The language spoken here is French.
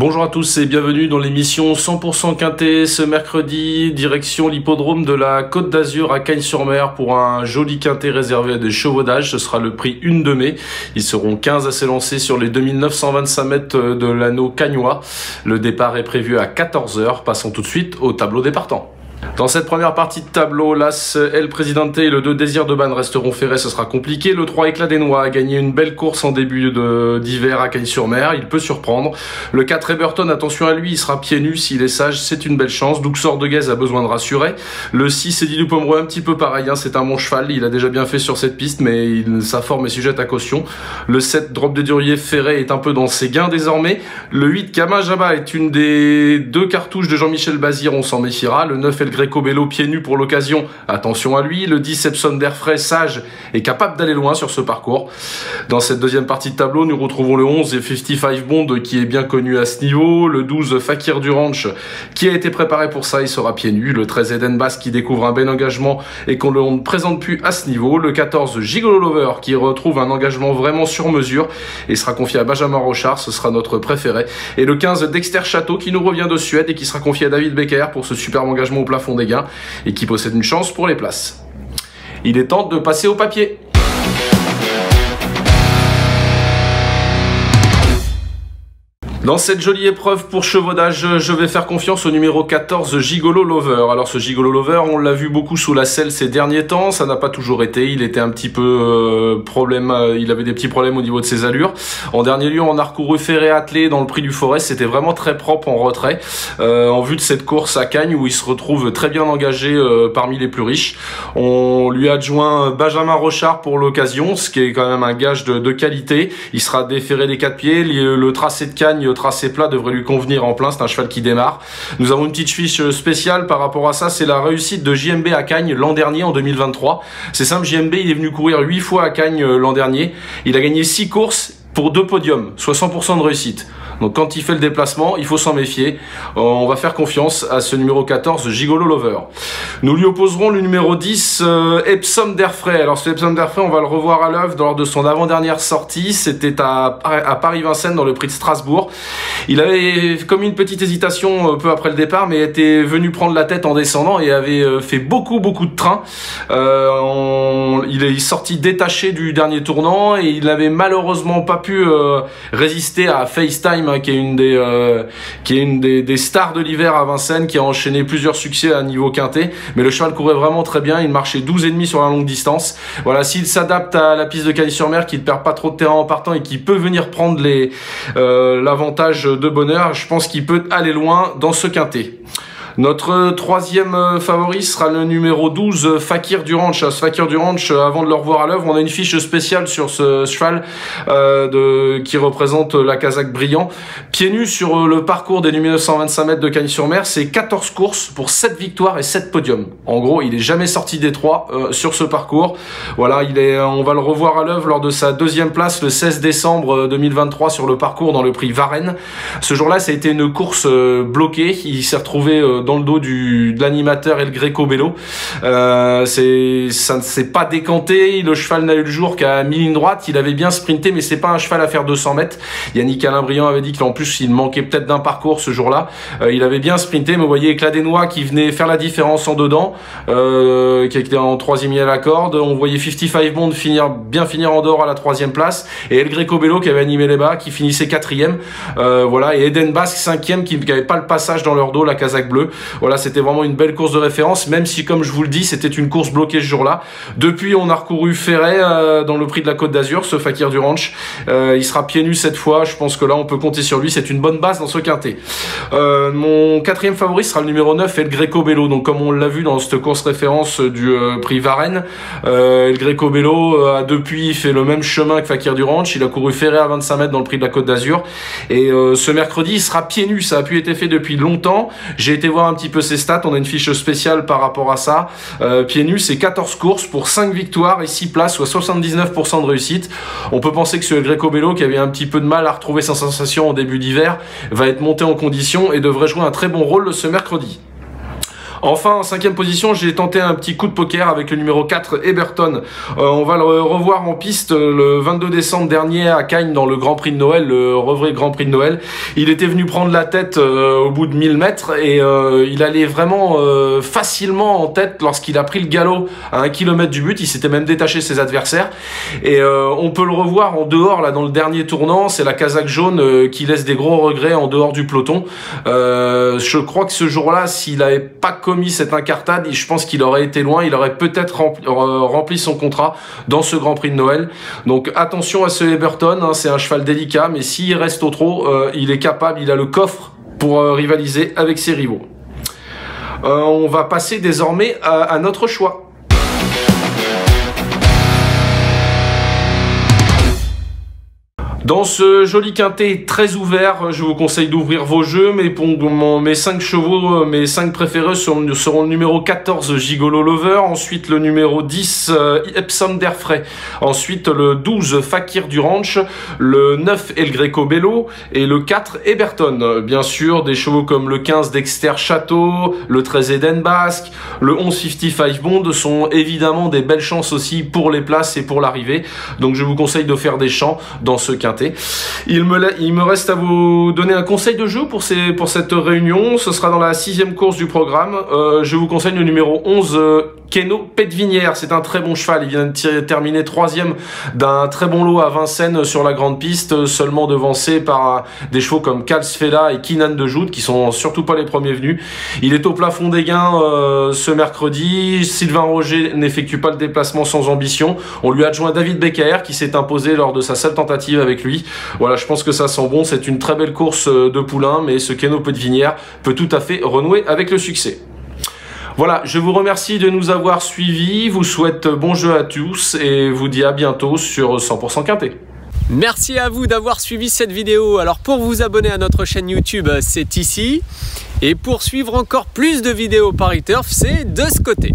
Bonjour à tous et bienvenue dans l'émission 100% Quintet ce mercredi, direction l'hippodrome de la Côte d'Azur à Cagnes-sur-Mer pour un joli quintet réservé à des chevaux d'âge. Ce sera le prix 1 de mai. Ils seront 15 à s'élancer sur les 2925 mètres de l'anneau cagnois. Le départ est prévu à 14 h. Passons tout de suite au tableau des partants. Dans cette première partie de tableau, l'As El Presidente et le 2 Désir de Banne resteront ferrés, ce sera compliqué. Le 3 Éclat des Noix a gagné une belle course en début d'hiver à Cagnes-sur-Mer, il peut surprendre. Le 4 Eberton, attention à lui, il sera pieds nus, s'il est sage, c'est une belle chance. Duxor de Guez a besoin de rassurer. Le 6 Eddie Dupomereux, un petit peu pareil, hein, c'est un bon cheval, il a déjà bien fait sur cette piste, mais sa forme est sujette à caution. Le 7 Drop de Durier Ferré est un peu dans ses gains désormais. Le 8 Kama Jaba est une des deux cartouches de Jean-Michel Bazir, on s'en méfiera. Le 9 El Greco Bello pieds nus pour l'occasion, attention à lui. Le 10 Epson d'Airfray, sage, est capable d'aller loin sur ce parcours. Dans cette deuxième partie de tableau, nous retrouvons le 11 et 55 Bond qui est bien connu à ce niveau. Le 12 Fakir du Ranch qui a été préparé pour ça, il sera pieds nus. Le 13 Eden Bass qui découvre un bel engagement et qu'on ne présente plus à ce niveau. Le 14 Gigolo Lover qui retrouve un engagement vraiment sur mesure et sera confié à Benjamin Rochard, ce sera notre préféré. Et le 15 Dexter Château qui nous revient de Suède et qui sera confié à David Becker pour ce superbe engagement au plafond des gains et qui possède une chance pour les places. Il est temps de passer au papier. Dans cette jolie épreuve pour chevaux d'âge, je vais faire confiance au numéro 14, Gigolo Lover. Alors ce Gigolo Lover, on l'a vu beaucoup sous la selle ces derniers temps, ça n'a pas toujours été, il était un petit peu il avait des petits problèmes au niveau de ses allures. En dernier lieu, on a recouru Ferré attelé dans le prix du Forest, c'était vraiment très propre en retrait, en vue de cette course à Cagnes où il se retrouve très bien engagé parmi les plus riches. On lui a adjoint Benjamin Rochard pour l'occasion, ce qui est quand même un gage de qualité. Il sera déféré des 4 pieds, le tracé de Cagnes, tracé plat devrait lui convenir en plein, c'est un cheval qui démarre. Nous avons une petite fiche spéciale par rapport à ça, c'est la réussite de JMB à Cagnes l'an dernier en 2023. C'est simple, JMB il est venu courir 8 fois à Cagnes l'an dernier, il a gagné 6 courses pour 2 podiums, soit 100% de réussite. Donc quand il fait le déplacement, il faut s'en méfier. On va faire confiance à ce numéro 14, Gigolo Lover. Nous lui opposerons le numéro 10, Epsom d'Airfray. Alors ce Epsom d'Airfray, on va le revoir à l'œuvre lors de son avant-dernière sortie. C'était à Paris-Vincennes dans le prix de Strasbourg. Il avait commis une petite hésitation peu après le départ, mais était venu prendre la tête en descendant et avait fait beaucoup de train. Il est sorti détaché du dernier tournant et il n'avait malheureusement pas pu résister à FaceTime, qui est une des stars de l'hiver à Vincennes, qui a enchaîné plusieurs succès à niveau quintet, mais le cheval courait vraiment très bien, il marchait 12,5 sur la longue distance. Voilà, s'il s'adapte à la piste de Cagnes-sur-Mer, qu'il ne perd pas trop de terrain en partant et qu'il peut venir prendre l'avantage de bonheur, je pense qu'il peut aller loin dans ce quintet. Notre troisième favori sera le numéro 12, Fakir du Ranch. Ce Fakir du Ranch, avant de le revoir à l'œuvre, on a une fiche spéciale sur ce cheval qui représente la Kazakh brillant. Pieds nus sur le parcours des 1925 mètres de Cagnes-sur-Mer, c'est 14 courses pour 7 victoires et 7 podiums. En gros, il n'est jamais sorti des 3 sur ce parcours. Voilà, on va le revoir à l'œuvre lors de sa deuxième place le 16 décembre 2023 sur le parcours dans le prix Varennes. Ce jour-là, ça a été une course bloquée. Il s'est retrouvé dans le dos de l'animateur El Greco Bello. Ça ne s'est pas décanté, le cheval n'a eu le jour qu'à mi-ligne droite, il avait bien sprinté, mais c'est pas un cheval à faire 200 mètres. Yannick Alain Briand avait dit qu'en plus il manquait peut-être d'un parcours ce jour-là. Il avait bien sprinté, mais vous voyez Éclat des Noix qui venait faire la différence en dedans, qui était en 3e à la corde. On voyait 55 Bond bien finir en dehors à la 3e place, et El Greco Bello qui avait animé les bas, qui finissait 4e. Voilà, et Eden Basque 5e qui n'avait pas le passage dans leur dos, la Kazakh bleue. Voilà, c'était vraiment une belle course de référence, même si, comme je vous le dis, c'était une course bloquée ce jour-là. Depuis, on a recouru Ferré dans le prix de la Côte d'Azur, ce Fakir du Ranch. Il sera pieds nus cette fois, je pense que là, on peut compter sur lui. C'est une bonne base dans ce quintet. Mon quatrième favori sera le numéro 9, El Greco Bello. Donc, comme on l'a vu dans cette course référence du prix Varennes, El Greco Bello a depuis fait le même chemin que Fakir du Ranch. Il a couru Ferré à 25 mètres dans le prix de la Côte d'Azur. Et ce mercredi, il sera pieds nus. Ça a pu être fait depuis longtemps. J'ai été voir un petit peu ses stats, on a une fiche spéciale par rapport à ça. Pieds nus, c'est 14 courses pour 5 victoires et 6 places, soit 79% de réussite. On peut penser que ce Greco Bello, qui avait un petit peu de mal à retrouver sa sensation au début d'hiver, va être monté en condition et devrait jouer un très bon rôle ce mercredi. Enfin, en 5e position, j'ai tenté un petit coup de poker avec le numéro 4, Eberton. On va le revoir en piste le 22 décembre dernier à Cagnes dans le Grand Prix de Noël, le vrai Grand Prix de Noël. Il était venu prendre la tête au bout de 1000 mètres et il allait vraiment facilement en tête lorsqu'il a pris le galop à 1 km du but. Il s'était même détaché de ses adversaires. Et on peut le revoir en dehors là dans le dernier tournant. C'est la casaque jaune qui laisse des gros regrets en dehors du peloton. Je crois que ce jour-là, s'il n'avait pas commis cette incartade, je pense qu'il aurait été loin, il aurait peut-être rempli son contrat dans ce Grand Prix de Noël. Donc attention à ce Eberton, hein, c'est un cheval délicat, mais s'il reste au trot, il est capable, il a le coffre pour rivaliser avec ses rivaux. On va passer désormais à notre choix. Dans ce joli quintet très ouvert, je vous conseille d'ouvrir vos jeux, mais pour mes 5 chevaux, mes 5 préférés seront le numéro 14 Gigolo Lover, ensuite le numéro 10 Epsom d'Airfray, ensuite le 12 Fakir du Ranch, le 9 El Greco Bello et le 4 Eberton. Bien sûr, des chevaux comme le 15 Dexter Château, le 13 Eden Basque, le 11 55 Bond sont évidemment des belles chances aussi pour les places et pour l'arrivée. Donc je vous conseille de faire des champs dans ce quintet. Il me reste à vous donner un conseil de jeu pour cette réunion. Ce sera dans la 6e course du programme. Je vous conseille le numéro 11 Keno Petvinière. C'est un très bon cheval. Il vient de terminer 3e d'un très bon lot à Vincennes sur la grande piste, seulement devancé par des chevaux comme Calsfella et Kinan de Joute, qui sont surtout pas les premiers venus. Il est au plafond des gains ce mercredi. Sylvain Roger n'effectue pas le déplacement sans ambition. On lui a adjoint David Beccaer qui s'est imposé lors de sa seule tentative avec lui. Voilà, je pense que ça sent bon. C'est une très belle course de poulain, mais ce Keno Petvinière peut tout à fait renouer avec le succès. Voilà, je vous remercie de nous avoir suivis, vous souhaite bon jeu à tous et vous dis à bientôt sur 100% Quintet. Merci à vous d'avoir suivi cette vidéo. Alors pour vous abonner à notre chaîne YouTube, c'est ici. Et pour suivre encore plus de vidéos Paris Turf, c'est de ce côté.